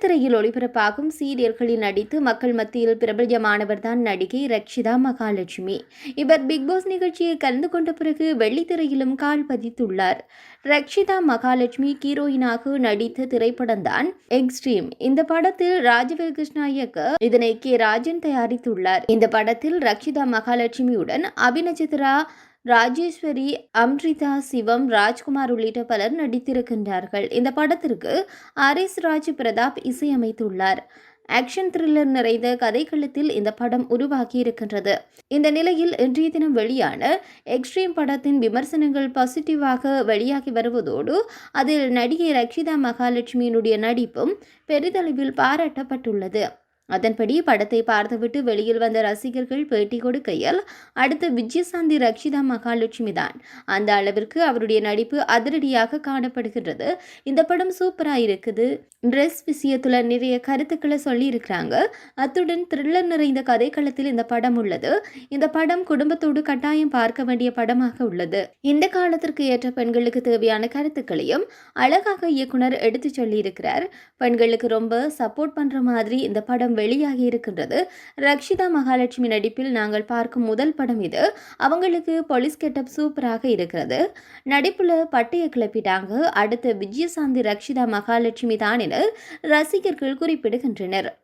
வெள்ளித்திரையில் ஒளிபரப்பாகும் சீரியல்களில் நடித்து மக்கள் மத்தியில் பிரபல்யமானவர் தான் நடிகை ரக்ஷிதா மகாலட்சுமி. இவர் பிக்பாஸ் நிகழ்ச்சியில் கலந்து கொண்ட பிறகு வெள்ளித்திரையிலும் கால் பதித்துள்ளார். ரக்ஷிதா மகாலட்சுமி ஹீரோயினாக நடித்த திரைப்படம்தான் எக்ஸ்ட்ரீம். இந்த படத்தில் ராஜவேல் கிருஷ்ணா இயக்க இதனை கே ராஜன் தயாரித்துள்ளார். இந்த படத்தில் ரக்ஷிதா மகாலட்சுமியுடன் அபிநட்சத்திரா, ராஜேஸ்வரி, அம்ரிதா, சிவம், ராஜ்குமார் உள்ளிட்ட பலர் நடித்திருக்கின்றார்கள். இந்த படத்திற்கு ஆர்எஸ் ராஜ் பிரதாப் இசையமைத்துள்ளார். ஆக்ஷன் த்ரில்லர் நிறைந்த கதைக்களத்தில் இந்த படம் உருவாகியிருக்கின்றது. இந்த நிலையில் இன்றைய தினம் வெளியான எக்ஸ்ட்ரீம் படத்தின் விமர்சனங்கள் பாசிட்டிவாக வெளியாகி வருவதோடு அதில் நடிகை ரக்ஷிதா மகாலட்சுமியினுடைய நடிப்பும் பெரிதளவில் பாராட்டப்பட்டுள்ளது. அதன்படி படத்தை பார்த்துவிட்டு வெளியில் வந்த ரசிகர்கள் பேட்டி கொடுக்கையில் அடுத்த விஜயசாந்தி ரக்ஷிதா மகாலட்சுமி தான். அந்த அளவிற்கு அவருடைய நடிப்பு அதிரடியாக காணப்படுகின்றது. இந்த படம் சூப்பராக இருக்குது. ட்ரெஸ் விஷயத்துல நிறைய கருத்துக்களை சொல்லி இருக்கிறாங்க. அத்துடன் த்ரில்லர் நிறைந்த கதைக்களத்தில் இந்த படம் உள்ளது. இந்த படம் குடும்பத்தோடு கட்டாயம் பார்க்க வேண்டிய படமாக உள்ளது. இந்த காலத்திற்கு ஏற்ற பெண்களுக்கு தேவையான கருத்துக்களையும் அழகாக இயக்குனர் எடுத்து சொல்லி இருக்கிறார். பெண்களுக்கு ரொம்ப சப்போர்ட் பண்ற மாதிரி இந்த படம் வெளியாகி இருக்கின்றது. ரக்ஷிதா மகாலட்சுமி நடிப்பில் நாங்கள் பார்க்கும் முதல் படம் இது. அவங்களுக்கு போலீஸ் கெட்டப் சூப்பராக இருக்கிறது. நடிப்புல பட்டைய கிளப்பிட்டாங்க. அடுத்த விஜயசாந்தி ரக்ஷிதா மகாலட்சுமி தான் என ரசிகர்கள் குறிப்பிடுகின்றனர்.